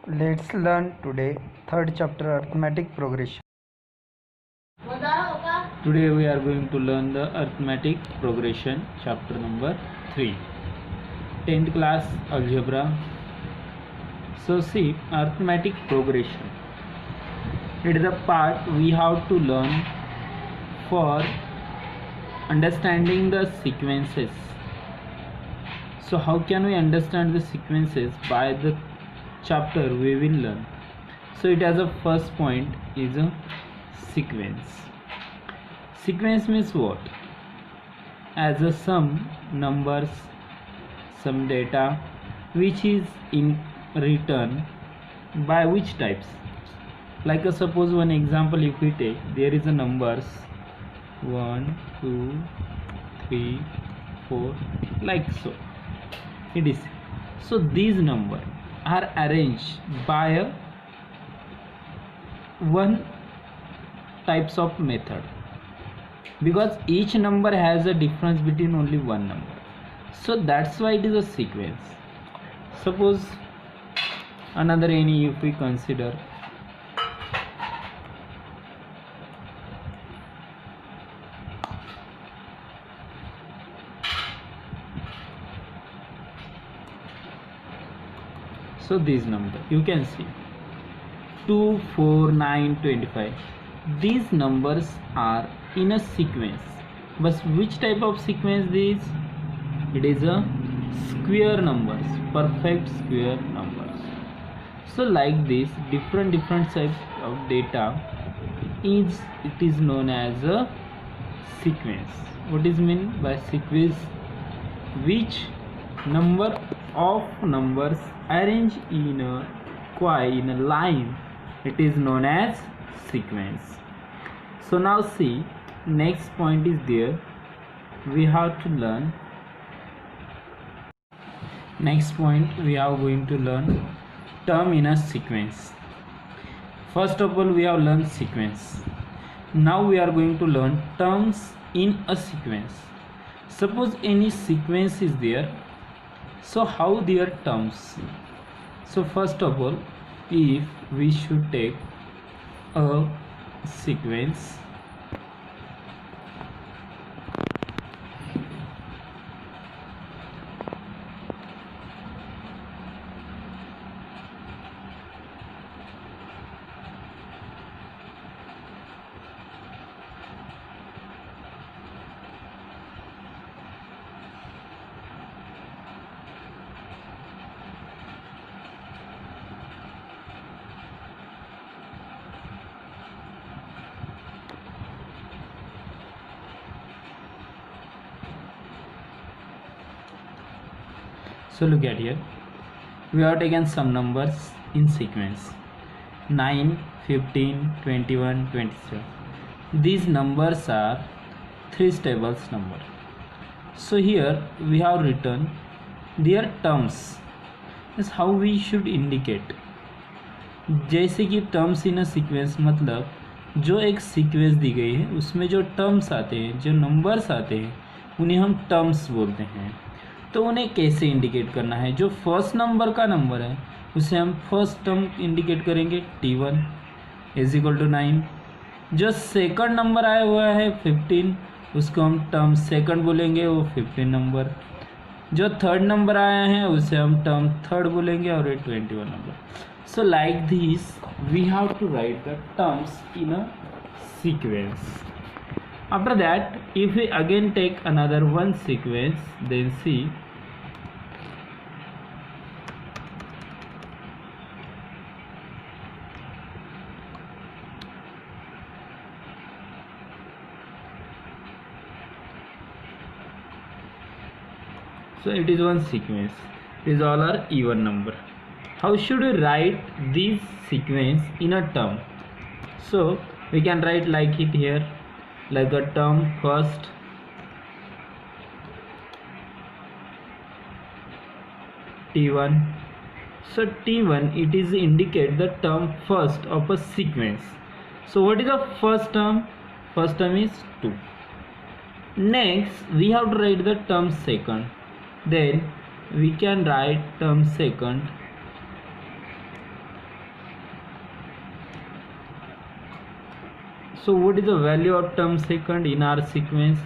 Let's learn today third chapter arithmetic progression. Today we are going to learn the arithmetic progression chapter number 3, 10th class algebra. So see, arithmetic progression, it is a part we have to learn for understanding the sequences. So how can we understand the sequences? By the chapter we will learn. So it has a first point is a sequence. Sequence means what? As a sum numbers, some data which is in return by which types. Like suppose one example if we take, there is a numbers 1, 2, 3, 4 like so. It is so these numbers are arranged by a one types of method, because each number has a difference between only one number, so that's why it is a sequence. Suppose another any if we consider, so this number you can see 2, 4, 9, 25. These numbers are in a sequence, but which type of sequence this? It is a square numbers, perfect square numbers. So like this different types of data is it is known as a sequence. What is mean by sequence? Which number of numbers arranged in a line, it is known as sequence. So now see, next point is there, we have to learn. Next point we are going to learn term in a sequence. First of all we have learned sequence. Now we are going to learn terms in a sequence. Suppose any sequence is there, so how their terms? So first of all, if we should take a sequence, so look at here, we have taken some numbers in sequence 9, 15, 21, 27. These numbers are 3 tables number. So here we have written their terms. Is how we should indicate. जैसे कि terms in a sequence मतलब जो एक sequence दी गई है उसमें जो terms आते हैं, जो नंबर्स आते हैं, उन्हें हम टर्म्स बोलते हैं. तो उन्हें कैसे इंडिकेट करना है? जो फर्स्ट नंबर का नंबर है उसे हम फर्स्ट टर्म इंडिकेट करेंगे T1 इज इक्वल टू 9. जो सेकंड नंबर आया हुआ है 15, उसको हम टर्म सेकंड बोलेंगे, वो 15 नंबर. जो थर्ड नंबर आया है उसे हम टर्म थर्ड बोलेंगे और ये 21 number. So like this we have to write the terms in a sequence. After that, if we again take another one sequence, then see so it is one sequence. These all are even number. How should we write this sequence in a term? So we can write like it here, like a term first, T1. So T1 it is indicate the term first of a sequence. So what is the first term? First term is 2. Next we have to write the term second. Then we can write term second. So what is the value of term second in our sequence?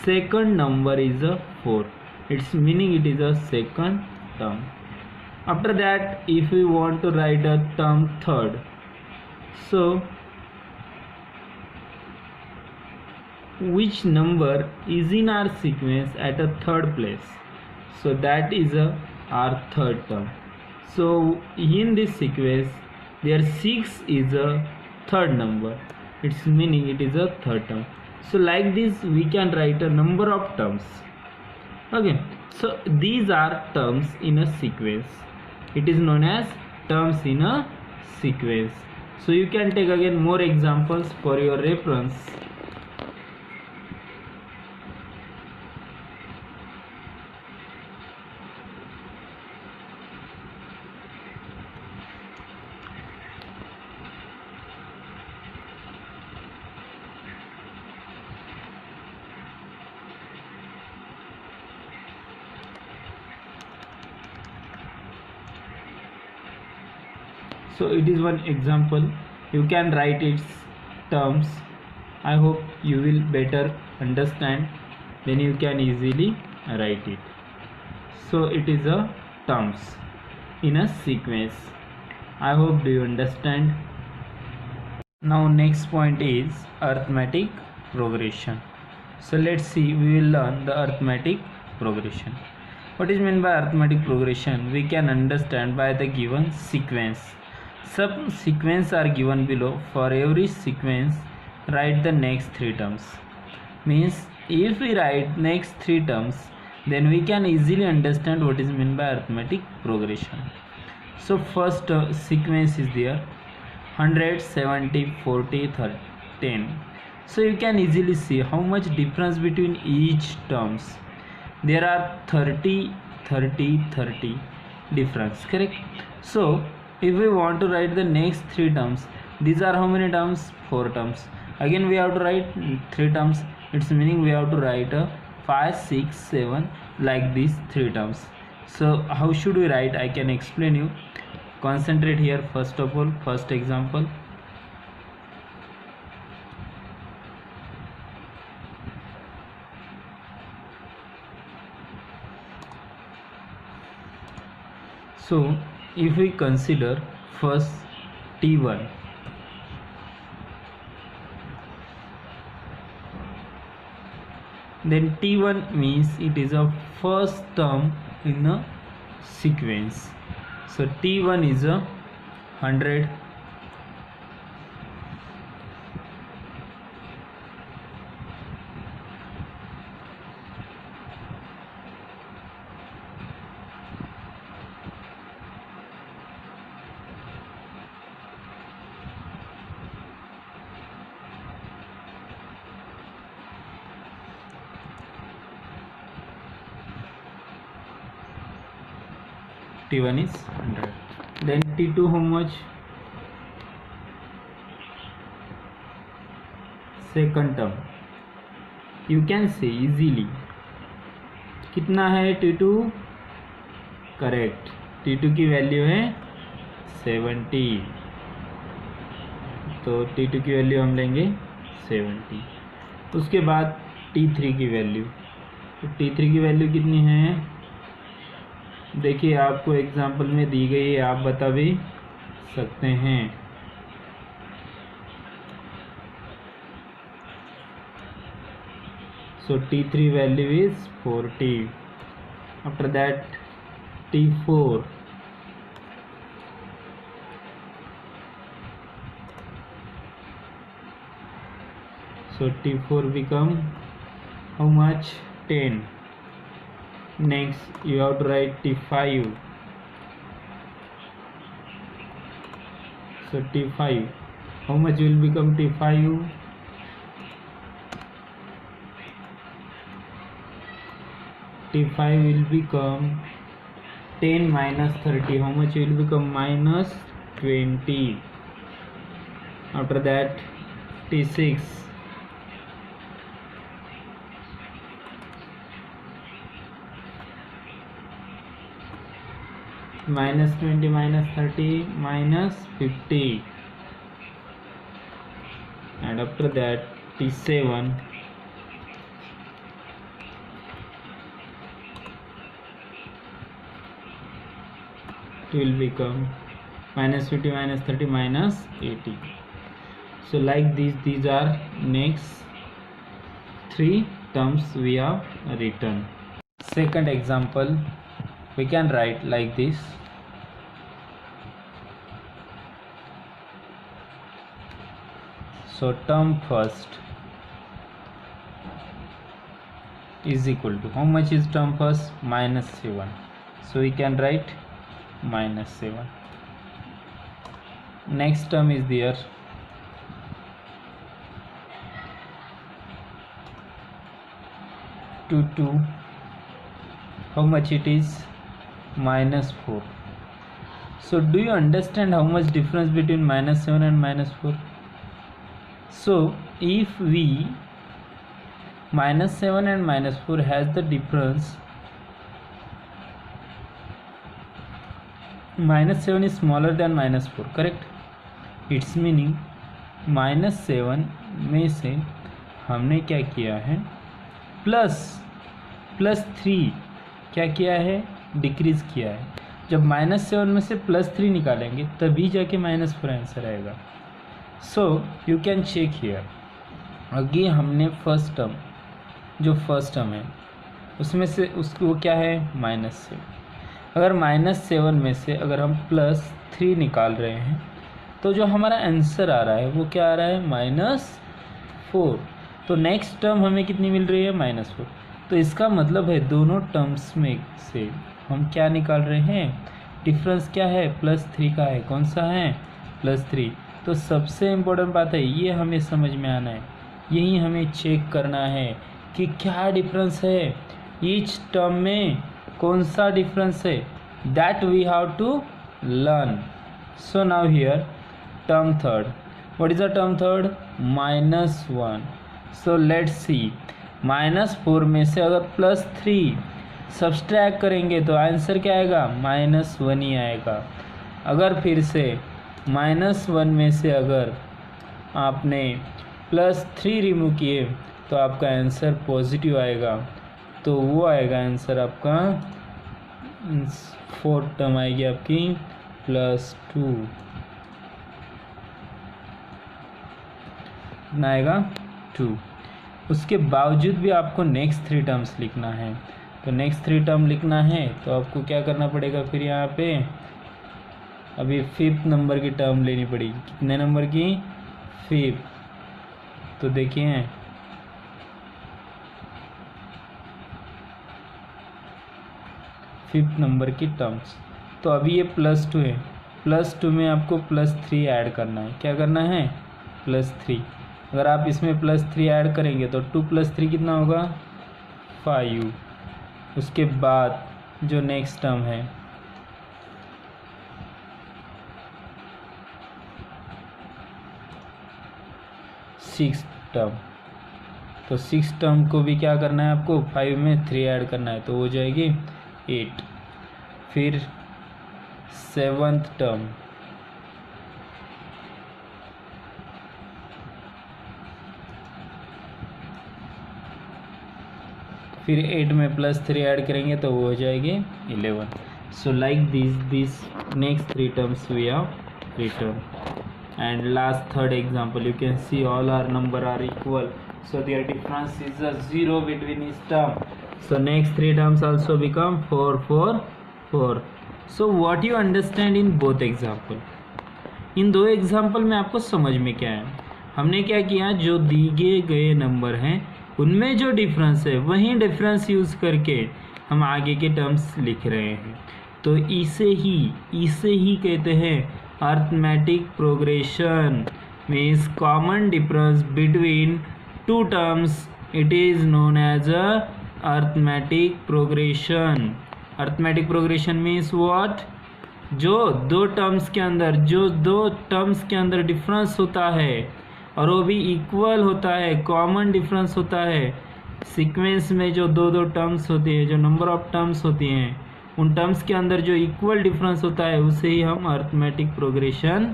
Second number is a 4. It's meaning it is a second term. After that, if we want to write a term third, so which number is in our sequence at a third place? So that is our third term. So in this sequence there 6 is a third number. It's meaning it is a third term. So like this we can write a number of terms. Okay, so these are terms in a sequence. It is known as terms in a sequence. So you can take again more examples for your reference. So it is one example. You can write its terms. I hope you will better understand. Then you can easily write it. So it is a terms in a sequence. I hope do you understand. Now next point is arithmetic progression. So let's see, we will learn the arithmetic progression. What is meant by arithmetic progression? We can understand by the given sequence. Some sequence are given below. For every sequence write the next 3 terms. Means if we write next 3 terms, then we can easily understand what is meant by arithmetic progression. So first sequence is there 100, 70, 40, 30, 10. So you can easily see how much difference between each terms. There are 30, 30, 30 difference, correct? So if we want to write the next 3 terms, these are how many terms? 4 terms. Again we have to write 3 terms. It's meaning we have to write 5, 6, 7 like these 3 terms. So how should we write? I can explain you. Concentrate here. First of all, first example. So if we consider first T1, then T1 means it is a first term in a sequence. So T1 is a 100, T1 is 100. Then T2 how much? Second term. You can say easily. कितना है T2? Correct. T2 की value है 70. तो T2 की value हम लेंगे 70. उसके बाद T3 की वैल्यू. तो T3 की वैल्यू कितनी है? देखिए आपको एग्जाम्पल में दी गई है, आप बता भी सकते हैं. So T3 value is 40. After that T4. So T4 become how much? 10. Next you have to write T5. So T5, how much will become T5? T5 will become 10 minus 30. How much will become? Minus 20. After that T6. -20 -30 -50, and after that T7 it will become -50 -30 -80. So like these are next 3 terms we have written. Second example we can write like this. So term first is equal to, how much is term first? -7. So we can write -7. Next term is there, -2, how much it is? -4. So do you understand how much difference between -7 and -4? So if we -7 and -4 has the difference, -7 is smaller than -4, correct? It's meaning -7 में से हमने क्या किया है, +3 क्या किया है, decrease किया है. जब -7 में से +3 निकालेंगे तभी जाके -4 आंसर आएगा. So you can check here. अगे हमने फर्स्ट टर्म है उसमें से उसको क्या है, -7. अगर -7 में से अगर हम +3 निकाल रहे हैं तो जो हमारा आंसर आ रहा है वो क्या आ रहा है, -4. तो नेक्स्ट टर्म हमें कितनी मिल रही है, -4. तो इसका मतलब है दोनों टर्म्स में से हम क्या निकाल रहे हैं, डिफरेंस क्या है, +3 का है. कौन सा है, +3. तो सबसे इम्पोर्टेंट बात है ये हमें समझ में आना है, यही हमें चेक करना है कि क्या डिफरेंस है ईच टर्म में, कौन सा डिफरेंस है, that we have to learn. So now here term third, what is the term third, -1. So let's see, -4 में से अगर +3 सब्सट्रैक्ट करेंगे तो आंसर क्या आएगा, -1 ही आएगा. अगर फिर से -1 में से अगर आपने +3 रिमूव किए तो आपका आंसर पॉजिटिव आएगा. तो वो आएगा आंसर आपका, 4th टर्म आएगी आपकी +2, कितना आएगा, 2. उसके बावजूद भी आपको नेक्स्ट 3 टर्म्स लिखना है. तो नेक्स्ट 3 टर्म लिखना है तो आपको क्या करना पड़ेगा, फिर यहाँ पे अभी 5th नंबर की टर्म लेनी पड़ेगी. कितने नंबर की, 5. तो देखिए 5th नंबर की टर्म्स. तो अभी ये +2 है, +2 में आपको +3 ऐड करना है. क्या करना है, +3. अगर आप इसमें +3 ऐड करेंगे तो 2 + 3 कितना होगा, 5. उसके बाद जो नेक्स्ट टर्म है, सिक्स टर्म, तो 6 टर्म को भी क्या करना है आपको, 5 में 3 ऐड करना है तो हो जाएगी 8. फिर 7th टर्म, फिर 8 में +3 ऐड करेंगे तो वो हो जाएगी 11. So like this next 3 terms we have return. And last third example, you can see all our number are equal, so their difference is a 0 between each term. So next 3 terms also become 4 4 4. So what you understand in both example, इन दो example में आपको समझ में क्या है, हमने क्या किया, जो दिए गए नंबर हैं उनमें जो डिफरेंस है वही डिफरेंस यूज़ करके हम आगे के टर्म्स लिख रहे हैं. तो इसे ही कहते हैं arithmetic progression. Means common difference between 2 terms, it is known as a arithmetic progression. Arithmetic progression means what, जो दो टर्म्स के अंदर डिफरेंस होता है और वो भी इक्वल होता है, कॉमन डिफरेंस होता है. सीक्वेंस में जो दो टर्म्स होती है, जो नंबर ऑफ टर्म्स होती हैं उन टर्म्स के अंदर जो इक्वल डिफरेंस होता है उसे ही हम अर्थमेटिक प्रोग्रेशन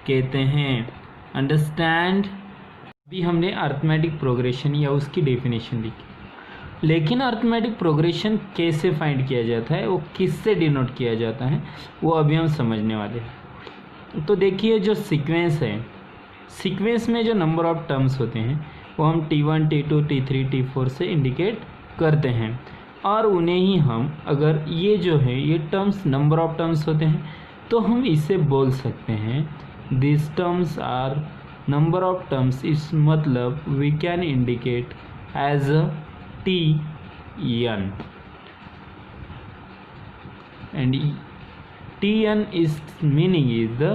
कहते हैं। अंडरस्टैंड। अभी हमने अर्थमेटिक प्रोग्रेशन या उसकी डेफिनेशन लिखी, लेकिन अर्थमेटिक प्रोग्रेशन कैसे फाइंड किया जाता है, वो किससे डिनोट किया जाता है, वो अभी हम समझने वाले हैं। तो देखिए, जो सीक्वेंस है, सीक्वेंस में जो नंबर ऑफ टर्म्स होते हैं वो हम T1, T2, T3, T4 से इंडिकेट करते हैं, और उन्हें ही हम, अगर ये जो है ये टर्म्स नंबर ऑफ टर्म्स होते हैं, तो हम इसे बोल सकते हैं this terms are number of terms. इस मतलब we can indicate as a Tn, and Tn is meaning is the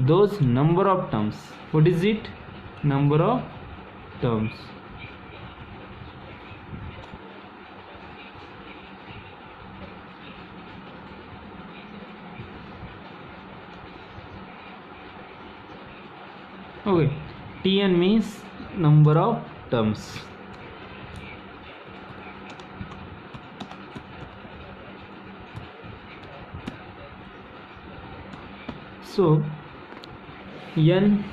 those number of terms. What is it? Number of terms. Okay, Tn means number of terms. So n,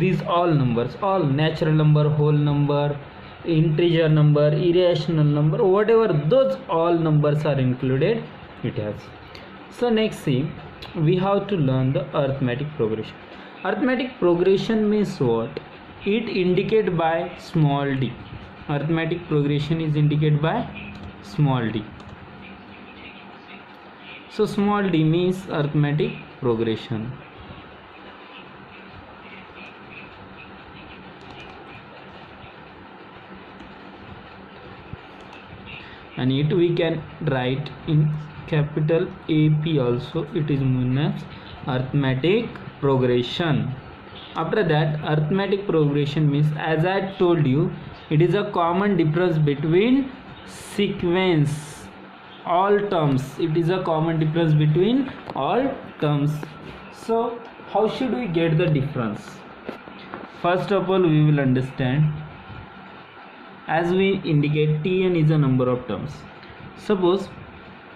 these all numbers, all natural number, whole number, integer number, irrational number, whatever, those all numbers are included it has. So next, see, we have to learn the arithmetic progression. Arithmetic progression means what? It indicated by small d. Arithmetic progression is indicated by small d. So small d means arithmetic progression. And it we can write in capital AP also. It is known as arithmetic progression. After that, arithmetic progression means, as I told you, it is a common difference between sequence, all terms. It is a common difference between all terms. So how should we get the difference? First of all, we will understand, as we indicate Tn is a number of terms. Suppose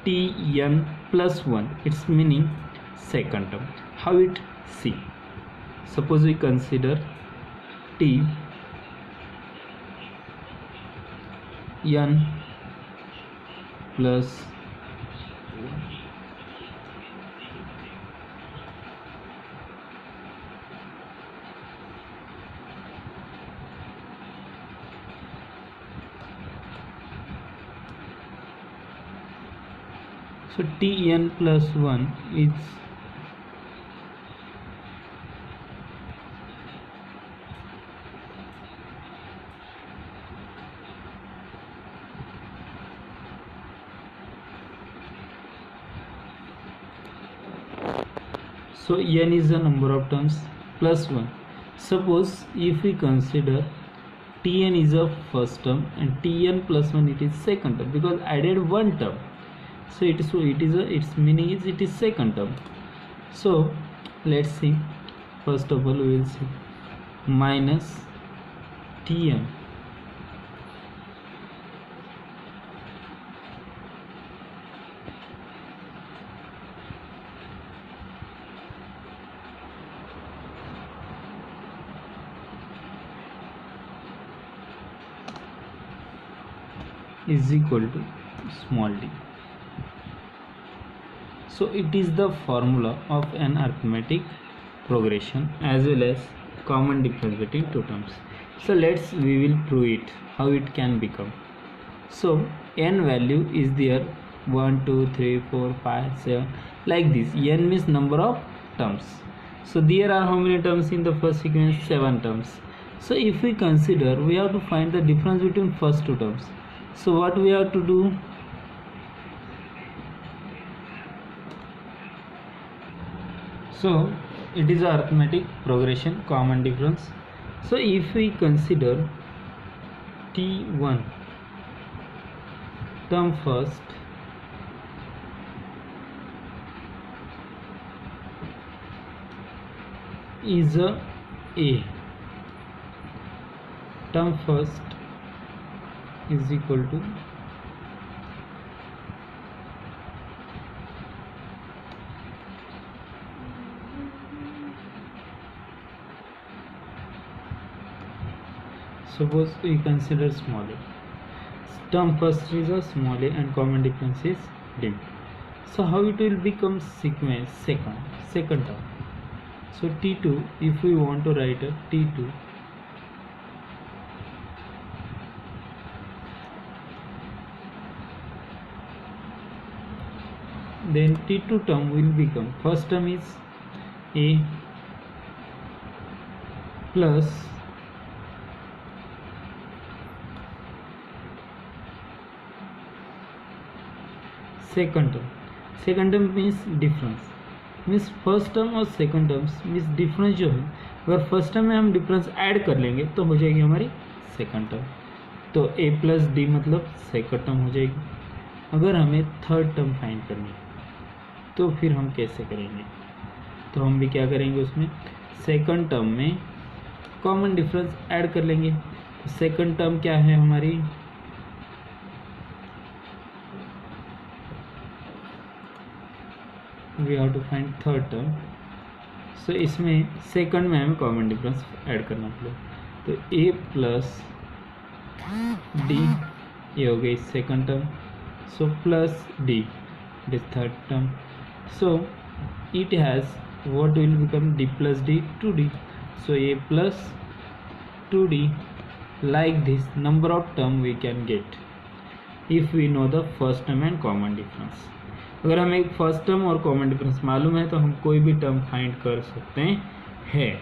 Tn plus 1, its meaning second term. How it? See, suppose we consider T n plus 1. So Tn plus 1 is so n is the number of terms plus 1. Suppose if we consider Tn is a first term and Tn plus 1 it is second term, because added one term, so its meaning is it is second term. So let's see, first of all we will see minus Tn is equal to small d. So it is the formula of an arithmetic progression as well as common difference between two terms. So we will prove it, how it can become. So n value is there 1 2 3 4 5 7 like this. N means number of terms. So there are how many terms in the first sequence? 7 terms. So if we consider, we have to find the difference between first two terms. So what we have to do? So it is arithmetic progression, common difference. So if we consider T1 term first, is a term first is equal to suppose we consider small a. Term first is a small a and common difference is d. So how it will become sequence second term. So t2, if we want to write a t2, then t2 term will become, first term is a plus second term means difference, means first term और second terms means difference जो है, अगर first term में हम difference add कर लेंगे तो हो जाएगी हमारी सेकंड टर्म. तो a प्लस डी मतलब सेकंड टर्म हो जाएगी. अगर हमें थर्ड टर्म फाइंड करनी है तो फिर हम कैसे करेंगे, तो हम भी क्या करेंगे, उसमें सेकंड टर्म में कॉमन डिफरेंस ऐड कर लेंगे. तो सेकंड टर्म क्या है हमारी, we have to find third term. So इसमें सेकंड में हमें कॉमन डिफरेंस ऐड करना पड़ेगा. तो a प्लस डी, ये हो गई second term. So plus D, it is third term. So it has what will become d plus d 2d. So a plus 2d, like this number of term we can get if we know the first term and common difference. अगर हमें first term और common difference मालूम है तो हम कोई भी term find कर सकते हैं.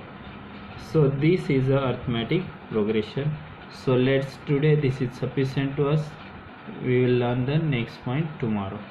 So this is a arithmetic progression. So let's today this is sufficient to us. We will learn the next point tomorrow.